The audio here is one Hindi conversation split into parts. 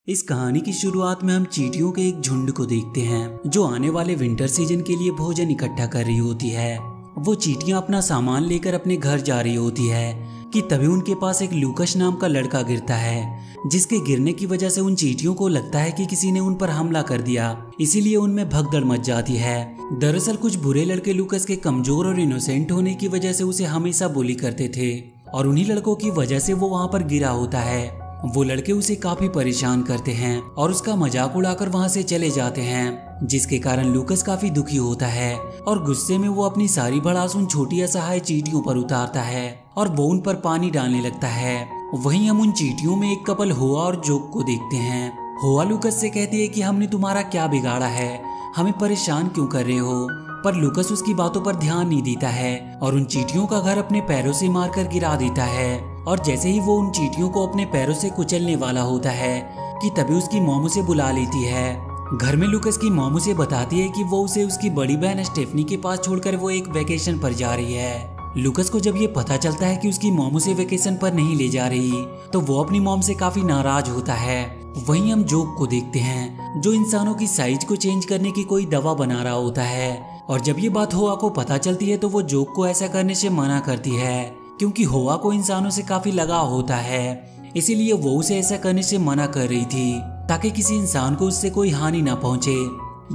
इस कहानी की शुरुआत में हम चींटियों के एक झुंड को देखते हैं जो आने वाले विंटर सीजन के लिए भोजन इकट्ठा कर रही होती है। वो चींटियां अपना सामान लेकर अपने घर जा रही होती है कि तभी उनके पास एक लूकस नाम का लड़का गिरता है, जिसके गिरने की वजह से उन चींटियों को लगता है कि किसी ने उन पर हमला कर दिया, इसीलिए उनमें भगदड़ मच जाती है। दरअसल कुछ बुरे लड़के लूकस के कमजोर और इनोसेंट होने की वजह से उसे हमेशा बुली करते थे और उन्हीं लड़कों की वजह से वो वहाँ पर गिरा होता है। वो लड़के उसे काफी परेशान करते हैं और उसका मजाक उड़ाकर वहाँ से चले जाते हैं, जिसके कारण लूकस काफी दुखी होता है और गुस्से में वो अपनी सारी भड़ास उन छोटी असहाय चींटियों पर उतारता है और वो उन पर पानी डालने लगता है। वहीं हम उन चींटियों में एक कपल होआ और जोक को देखते हैं। होआ लूकस से कहती है कि हमने तुम्हारा क्या बिगाड़ा है, हमें परेशान क्यों कर रहे हो, पर लूकस उसकी बातों पर ध्यान नहीं देता है और उन चींटियों का घर अपने पैरों से मारकर गिरा देता है। और जैसे ही वो उन चींटियों को अपने पैरों से कुचलने वाला होता है कि तभी उसकी मॉम उसे बुला लेती है। घर में लूकस की मॉम उसे बताती है कि वो उसे उसकी बड़ी बहन स्टेफनी के पास छोड़कर वो एक वेकेशन पर जा रही है। लूकस को जब ये पता चलता है कि उसकी मॉम उसे वेकेशन पर नहीं ले जा रही तो वो अपनी मॉम से काफी नाराज होता है। वहीं हम जोक को देखते हैं जो इंसानों की साइज को चेंज करने की कोई दवा बना रहा होता है और जब ये बात होआ को पता चलती है तो वो जोक को ऐसा करने से मना करती है, क्योंकि होआ को इंसानों से काफी लगाव होता है, इसीलिए वो उसे ऐसा करने से मना कर रही थी ताकि किसी इंसान को उससे कोई हानि ना पहुंचे।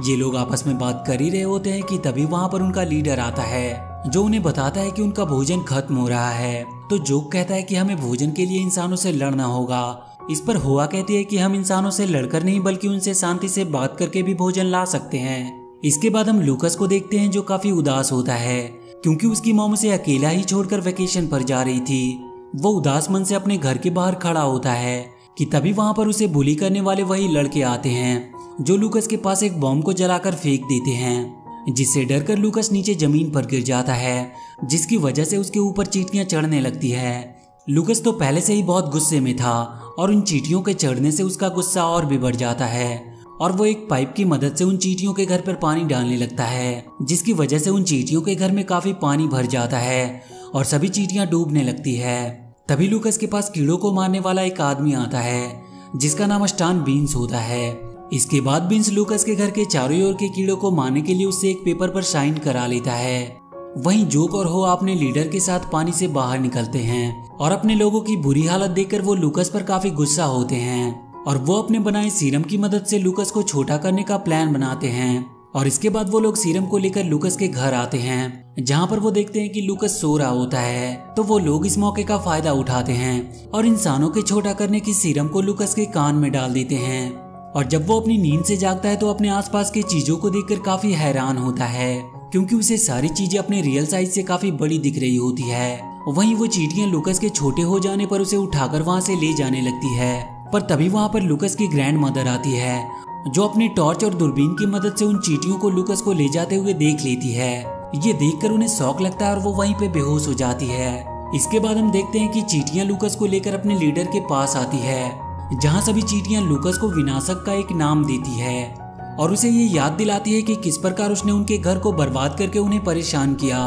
ये लोग आपस में बात कर ही रहे होते हैं कि तभी वहां पर उनका लीडर आता है जो उन्हें बताता है कि उनका भोजन खत्म हो रहा है। तो जोक कहता है कि हमें भोजन के लिए इंसानों से लड़ना होगा। इस पर होआ कहती है कि हम इंसानों से लड़कर नहीं बल्कि उनसे शांति से बात करके भी भोजन ला सकते हैं। इसके बाद हम लूकस को देखते हैं जो काफी उदास होता है क्योंकि उसकी मॉम उसे अकेला ही छोड़कर वेकेशन पर जा रही थी। वो उदास मन से अपने घर के बाहर खड़ा होता है कि तभी वहां पर उसे बुली करने वाले वही लड़के आते हैं जो लूकस के पास एक बॉम्ब को जलाकर फेंक देते हैं, जिससे डरकर लूकस नीचे जमीन पर गिर जाता है, जिसकी वजह से उसके ऊपर चींटियां चढ़ने लगती है। लूकस तो पहले से ही बहुत गुस्से में था और उन चींटियों के चढ़ने से उसका गुस्सा और भी बढ़ जाता है और वो एक पाइप की मदद से उन चींटियों के घर पर पानी डालने लगता है, जिसकी वजह से उन चींटियों के घर में काफी पानी भर जाता है और सभी चींटियां डूबने लगती है। तभी लूकस के पास कीड़ों को मारने वाला एक आदमी आता है जिसका नाम स्टान बीन्स होता है। इसके बाद बीन्स लूकस के घर के चारों ओर के कीड़ों को मारने के लिए उससे एक पेपर पर साइन करा लेता है। वहीं जोक और हो अपने लीडर के साथ पानी से बाहर निकलते हैं और अपने लोगों की बुरी हालत देखकर वो लूकस पर काफी गुस्सा होते हैं और वो अपने बनाए सीरम की मदद से लूकस को छोटा करने का प्लान बनाते हैं। और इसके बाद वो लोग सीरम को लेकर लूकस के घर आते हैं जहाँ पर वो देखते हैं कि लूकस सो रहा होता है। तो वो लोग इस मौके का फायदा उठाते हैं और इंसानों के छोटा करने की सीरम को लूकस के कान में डाल देते हैं। और जब वो अपनी नींद से जागता है तो अपने आसपास की चीजों को देखकर काफी हैरान होता है क्योंकि उसे सारी चीजें अपने रियल साइज से काफी बड़ी दिख रही होती है। वहीं वो चींटियां लूकस के छोटे हो जाने पर उसे उठाकर वहाँ से ले जाने लगती है, पर तभी वहाँ पर लूकस की ग्रैंड मदर आती है जो अपने टॉर्च और दूरबीन की मदद से उन चींटियों को लूकस को ले जाते हुए देख लेती है। ये देखकर उन्हें शौक लगता है और वो वहीं पे बेहोश हो जाती है। इसके बाद हम देखते हैं कि चींटियां लूकस को लेकर अपने लीडर के पास आती है जहाँ सभी चींटियां लूकस को विनाशक का एक नाम देती है और उसे ये याद दिलाती है कि किस प्रकार उसने उनके घर को बर्बाद करके उन्हें परेशान किया।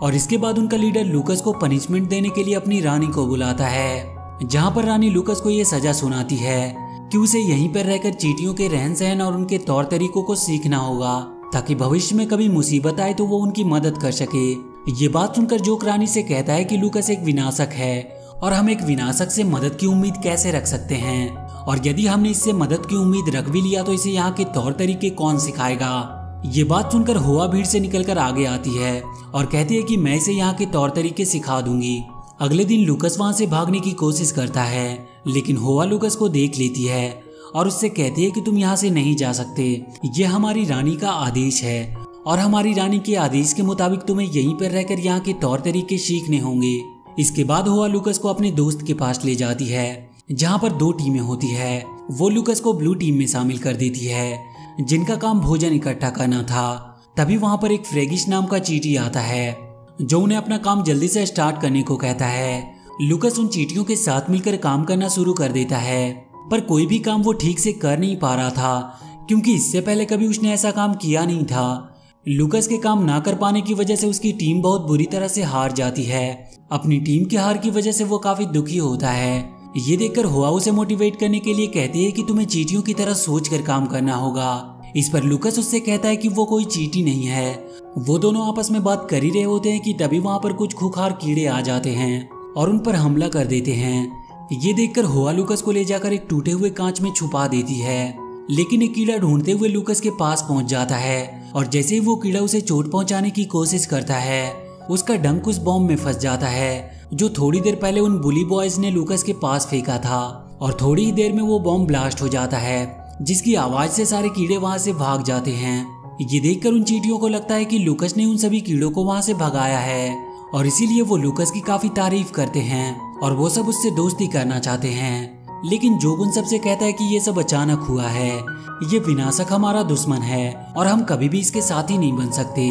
और इसके बाद उनका लीडर लूकस को पनिशमेंट देने के लिए अपनी रानी को बुलाता है जहाँ पर रानी लूकस को ये सजा सुनाती है कि उसे यहीं पर रहकर चींटियों के रहन सहन और उनके तौर तरीकों को सीखना होगा ताकि भविष्य में कभी मुसीबत आए तो वो उनकी मदद कर सके। ये बात सुनकर जोक रानी से कहता है कि लूकस एक विनाशक है और हम एक विनाशक से मदद की उम्मीद कैसे रख सकते हैं, और यदि हमने इससे मदद की उम्मीद रख भी लिया तो इसे यहाँ के तौर तरीके कौन सिखाएगा। ये बात सुनकर होआ भीड़ से निकलकर आगे आती है और कहती है कि मैं इसे यहाँ के तौर तरीके सिखा दूंगी। अगले दिन लूकस वहां से भागने की कोशिश करता है लेकिन होआ लूकस को देख लेती है और उससे कहती है कि तुम यहाँ से नहीं जा सकते, ये हमारी रानी का आदेश है और हमारी रानी के आदेश के मुताबिक तुम्हें यहीं पर रहकर यहाँ के तौर तरीके सीखने होंगे। इसके बाद होआ लूकस को अपने दोस्त के पास ले जाती है जहाँ पर दो टीमें होती है। वो लूकस को ब्लू टीम में शामिल कर देती है जिनका काम भोजन इकट्ठा करना था। तभी वहां पर एक फ्रेगिश नाम का चींटी आता है जो उन्हें अपना काम जल्दी से स्टार्ट करने को कहता है। लूकस उन चींटियों के साथ मिलकर काम करना शुरू कर देता है, पर कोई भी काम वो ठीक से कर नहीं पा रहा था क्योंकि इससे पहले कभी उसने ऐसा काम किया नहीं था। लूकस के काम ना कर पाने की वजह से उसकी टीम बहुत बुरी तरह से हार जाती है। अपनी टीम की हार की वजह से वो काफी दुखी होता है। ये देखकर हुआ उसे मोटिवेट करने के लिए कहती है कि तुम्हें चींटियों की तरह सोचकर काम करना होगा। इस पर लूकस उससे कहता है कि वो कोई चींटी नहीं है। वो दोनों आपस में बात कर ही रहे होते हैं कि तभी वहाँ पर कुछ खूंखार कीड़े आ जाते हैं और उन पर हमला कर देते हैं। ये देखकर हुआ लूकस को ले जाकर एक टूटे हुए कांच में छुपा देती है, लेकिन एक कीड़ा ढूंढते हुए लूकस के पास पहुंच जाता है और जैसे ही वो कीड़ा उसे चोट पहुंचाने की कोशिश करता है, उसका डंक उस बॉम्ब में फंस जाता है जो थोड़ी देर पहले उन बुली बॉयज ने लूकस के पास फेंका था। और थोड़ी ही देर में वो बॉम्ब ब्लास्ट हो जाता है, जिसकी आवाज से सारे कीड़े वहां से भाग जाते हैं। ये देखकर उन चींटियों को लगता है कि लूकस ने उन सभी कीड़ों को वहां से भगाया है और इसीलिए वो लूकस की काफी तारीफ करते हैं और वो सब उससे दोस्ती करना चाहते हैं। लेकिन जोक उन सबसे कहता है कि ये सब अचानक हुआ है, ये विनाशक हमारा दुश्मन है और हम कभी भी इसके साथी नहीं बन सकते।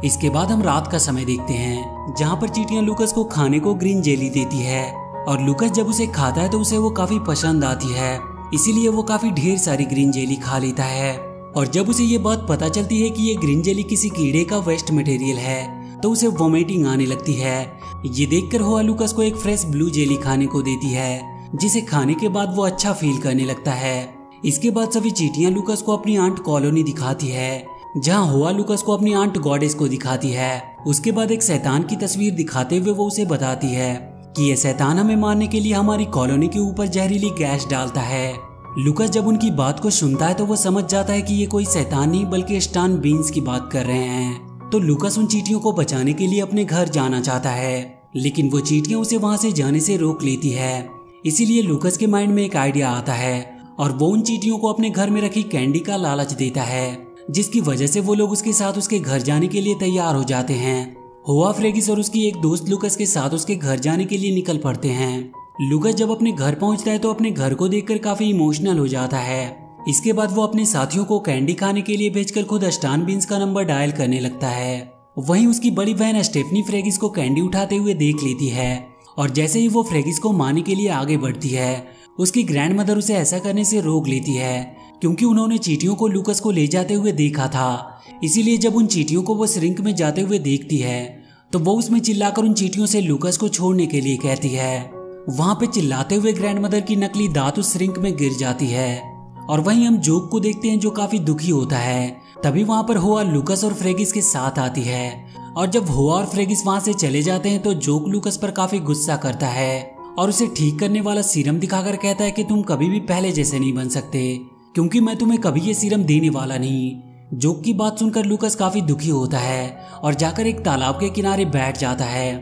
इसके बाद हम रात का समय देखते हैं, जहाँ पर चींटियां लूकस को खाने को ग्रीन जेली देती है और लूकस जब उसे खाता है तो उसे वो काफी पसंद आती है, इसीलिए वो काफी ढेर सारी ग्रीन जेली खा लेता है। और जब उसे ये बात पता चलती है कि ये ग्रीन जेली किसी कीड़े का वेस्ट मटेरियल है तो उसे वोमिटिंग आने लगती है। ये देखकर हुआ लूकस को एक फ्रेश ब्लू जेली खाने को देती है, जिसे खाने के बाद वो अच्छा फील करने लगता है। इसके बाद सभी चींटियां लूकस को अपनी आंट कॉलोनी दिखाती है, जहां हुआ लूकस को अपनी आंट गॉडेस को दिखाती है। उसके बाद एक शैतान की तस्वीर दिखाते हुए वो उसे बताती है कि ये शैतान हमें मारने के लिए हमारी कॉलोनी के ऊपर जहरीली गैस डालता है। लूकस जब उनकी बात को सुनता है तो वो समझ जाता है कि ये कोई शैतान नहीं बल्कि स्टान बीन्स की बात कर रहे हैं। तो लूकस उन चींटियों को बचाने के लिए अपने घर जाना चाहता है, लेकिन वो चींटियां उसे वहां से जाने से रोक लेती है। इसीलिए लूकस के माइंड में एक आइडिया आता है और वो उन चींटियों को अपने घर में रखी कैंडी का लालच देता है, जिसकी वजह से वो लोग उसके साथ उसके घर जाने के लिए तैयार हो जाते हैं। हुआ फ्रेगिस और उसकी एक दोस्त लूकस के साथ उसके घर जाने के लिए निकल पड़ते हैं। लूकस जब अपने घर पहुंचता है तो अपने घर को देखकर काफी इमोशनल हो जाता है। इसके बाद वो अपने साथियों को कैंडी खाने के लिए भेजकर खुद स्टान बीन्स का नंबर डायल करने लगता है। वहीं उसकी बड़ी बहन स्टेफनी फ्रेगिस को कैंडी उठाते हुए देख लेती है और जैसे ही वो फ्रेगिस को मारने के लिए आगे बढ़ती है, उसकी ग्रैंडमदर उसे ऐसा करने से रोक लेती है, क्योंकि उन्होंने चींटियों को लूकस को ले जाते हुए देखा था। इसीलिए जब उन चींटियों को वो श्रिंक में जाते हुए देखती है तो वो उसमें चिल्लाकर उन चींटियों से लूकस को छोड़ने के लिए कहती है। वहां पे चिल्लाते हुए ग्रैंडमदर की नकली दांत उस श्रिंक में गिर जाती है और वहीं हम जोक को देखते हैं जो काफी दुखी होता है। तभी वहां पर हुआ लूकस और फ्रेगिस के साथ आती है और जब हुआ और फ्रेगिस वहां से चले जाते हैं तो जोक लूकस पर काफी गुस्सा करता है और उसे ठीक करने वाला सीरम दिखाकर कहता है कि तुम कभी भी पहले जैसे नहीं बन सकते, क्योंकि मैं तुम्हें कभी ये सीरम देने वाला नहीं। जोक की बात सुनकर लूकस काफी दुखी होता है और जाकर एक तालाब के किनारे बैठ जाता है।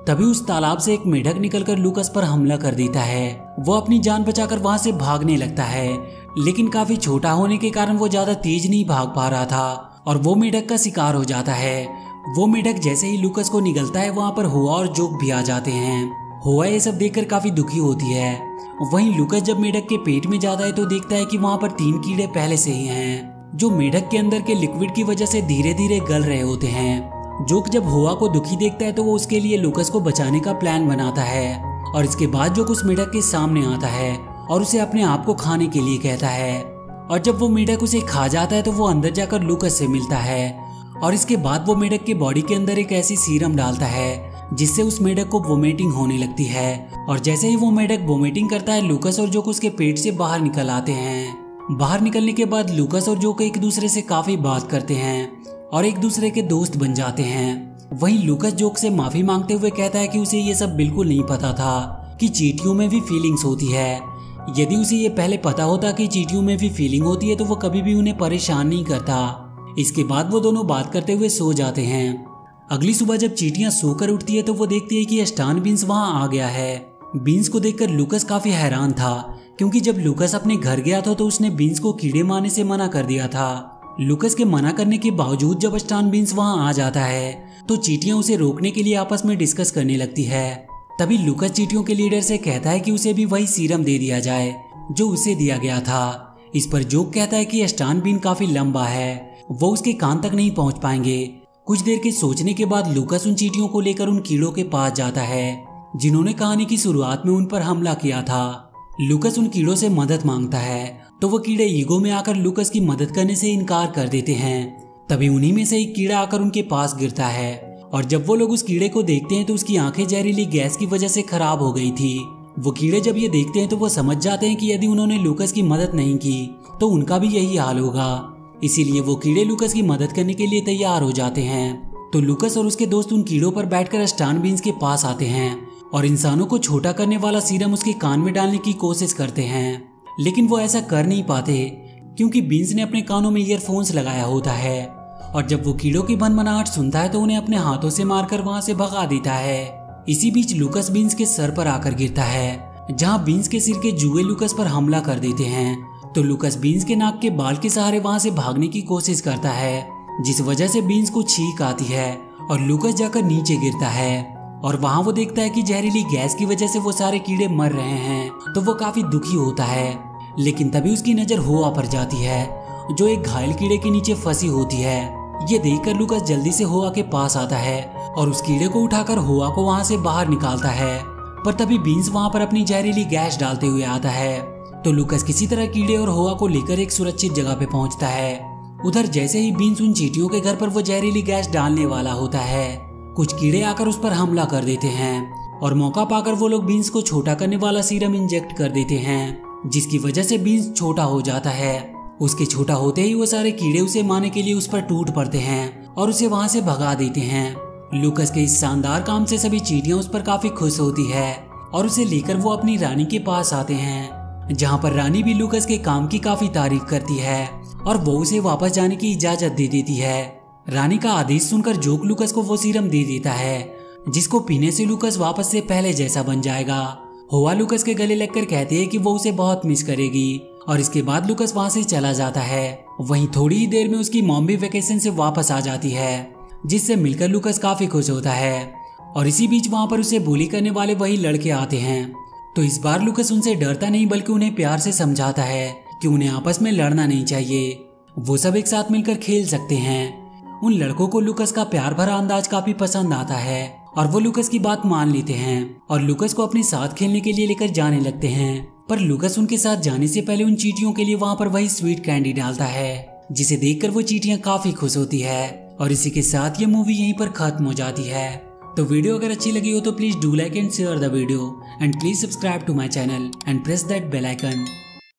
तभी उस तालाब से एक मेढक निकलकर लूकस पर हमला कर देता है। वो अपनी जान बचाकर वहां से भागने लगता है, लेकिन काफी छोटा होने के कारण वो ज्यादा तेज नहीं भाग पा रहा था और वो मेढक का शिकार हो जाता है। वो मेढक जैसे ही लूकस को निगलता है, वहां पर हुआ और जोक भी आ जाते हैं। हुआ ये सब देखकर काफी दुखी होती है। वहीं लूकस जब मेढक के पेट में जाता है तो देखता है कि वहां पर 3 कीड़े पहले से ही हैं, जो मेढक के अंदर के लिक्विड की वजह से धीरे धीरे गल रहे होते हैं। जोक जब हुआ को दुखी देखता है तो वो उसके लिए लूकस को बचाने का प्लान बनाता है और इसके बाद जोक उस मेढक के सामने आता है और उसे अपने आप को खाने के लिए कहता है। और जब वो मेढक उसे खा जाता है तो वो अंदर जाकर लूकस से मिलता है और इसके बाद वो मेढक के बॉडी के अंदर एक ऐसी सीरम डालता है जिससे उस मेढक को वोमिटिंग होने लगती है। और जैसे ही वो मेढक वोमिटिंग करता है, लूकस और जोक उसके पेट से बाहर निकल आते हैं। बाहर निकलने के बाद लूकस और जोक एक दूसरे से काफी बात करते हैं और एक दूसरे के दोस्त बन जाते हैं। वहीं लूकस जोक से माफी मांगते हुए कहता है कि उसे ये सब बिल्कुल नहीं पता था कि चींटियों में भी फीलिंग्स होती है। यदि उसे ये पहले पता होता कि चींटियों में भी फीलिंग होती है तो वो कभी भी उन्हें परेशान नहीं करता। इसके बाद वो दोनों बात करते हुए सो जाते हैं। अगली सुबह जब चींटियां सोकर उठती है तो वो देखती है कि स्टान बीन्स वहां आ गया है। बीन्स को देखकर लूकस काफी हैरान था, क्योंकि जब लूकस अपने घर गया था तो उसने बीन्स को कीड़े मारने से मना कर दिया था। लूकस के मना करने के बावजूद जब स्टान बीन्स वहां आ जाता है तो चींटियां उसे रोकने के लिए आपस में डिस्कस करने लगती है। तभी लूकस चींटियों के लीडर से कहता है कि उसे भी वही सीरम दे दिया जाए जो उसे दिया गया था। इस पर जोक कहता है कि स्टान बीन काफी लंबा है, वो उसके कान तक नहीं पहुंच पाएंगे। कुछ देर के सोचने के बाद लूकस उन चींटियों को लेकर उन कीड़ों के पास जाता है जिन्होंने कहानी की शुरुआत में उन पर हमला किया था। लूकस उन कीड़ों से मदद मांगता है तो वो कीड़े ईगो में आकर लूकस की मदद करने से इनकार कर देते हैं। तभी उन्हीं में से एक कीड़ा आकर उनके पास गिरता है और जब वो लोग उस कीड़े को देखते हैं तो उसकी आंखें जहरीली गैस की वजह से खराब हो गई थी। वो कीड़े जब ये देखते हैं तो वो समझ जाते हैं कि यदि उन्होंने लूकस की मदद नहीं की तो उनका भी यही हाल होगा। इसीलिए वो कीड़े लूकस की मदद करने के लिए तैयार हो जाते हैं। तो लूकस और उसके दोस्त उन कीड़ों पर बैठकर स्टान बीन्स के पास आते हैं और इंसानों को छोटा करने वाला सीरम उसके कान में डालने की कोशिश करते हैं, लेकिन वो ऐसा कर नहीं पाते क्योंकि बीन्स ने अपने कानों में ईयरफोन्स लगाया होता है। और जब वो कीड़ों की भनभनाहट सुनता है तो उन्हें अपने हाथों से मारकर वहां से भगा देता है। इसी बीच लूकस बीन्स के सर पर आकर गिरता है, जहां बीन्स के सिर के जुए लूकस पर हमला कर देते हैं। तो लूकस बीन्स के नाक के बाल के सहारे वहां से भागने की कोशिश करता है, जिस वजह से बीन्स को छींक आती है और लूकस जाकर नीचे गिरता है। और वहां वो देखता है कि जहरीली गैस की वजह से वो सारे कीड़े मर रहे हैं। तो वो काफी दुखी होता है, लेकिन तभी उसकी नजर होआ पर जाती है, जो एक घायल कीड़े के नीचे फंसी होती है। ये देखकर लूकस जल्दी से होआ के पास आता है और उस कीड़े को उठाकर होआ को वहां से बाहर निकालता है। पर तभी बीन्स वहां पर अपनी जहरीली गैस डालते हुए आता है। तो लूकस किसी तरह कीड़े और होआ को लेकर एक सुरक्षित जगह पे पहुंचता है। उधर जैसे ही बीन्स उन चींटियों के घर पर वो जहरीली गैस डालने वाला होता है, कुछ कीड़े आकर उस पर हमला कर देते हैं और मौका पाकर वो लोग बीन्स को छोटा करने वाला सीरम इंजेक्ट कर देते हैं, जिसकी वजह से बीन्स छोटा हो जाता है। उसके छोटा होते ही वो सारे कीड़े उसे मारने के लिए उस पर टूट पड़ते हैं और उसे वहां से भगा देते हैं। लूकस के इस शानदार काम से सभी चींटियां उस पर काफी खुश होती है और उसे लेकर वो अपनी रानी के पास आते हैं, जहां पर रानी भी लूकस के काम की काफी तारीफ करती है और वो उसे वापस जाने की इजाजत दे देती है। रानी का आदेश सुनकर जोक लूकस को वो सीरम दे देता है, जिसको पीने से लूकस वापस से पहले जैसा बन जाएगा। होआ लूकस के गले लगकर कहती है कि वो उसे बहुत मिस करेगी और इसके बाद लूकस वहां से चला जाता है। वहीं थोड़ी ही देर में उसकी मॉम भी वेकेशन से वापस आ जाती है, जिससे मिलकर लूकस काफी खुश होता है। और इसी बीच वहां पर उसे बुली करने वाले वही लड़के आते हैं। तो इस बार लूकस उनसे डरता नहीं बल्कि उन्हें प्यार से समझाता है कि उन्हें आपस में लड़ना नहीं चाहिए, वो सब एक साथ मिलकर खेल सकते हैं। उन लड़कों को लूकस का प्यार भरा अंदाज काफी पसंद आता है और वो लूकस की बात मान लेते हैं और लूकस को अपने साथ खेलने के लिए लेकर जाने लगते हैं। पर लूकस उनके साथ जाने से पहले उन चींटियों के लिए वहां पर वही स्वीट कैंडी डालता है, जिसे देखकर वो चींटियां काफी खुश होती है। और इसी के साथ ये मूवी यहीं पर खत्म हो जाती है। तो वीडियो अगर अच्छी लगी हो तो please do like and share the video and please subscribe to my channel and press that bell icon.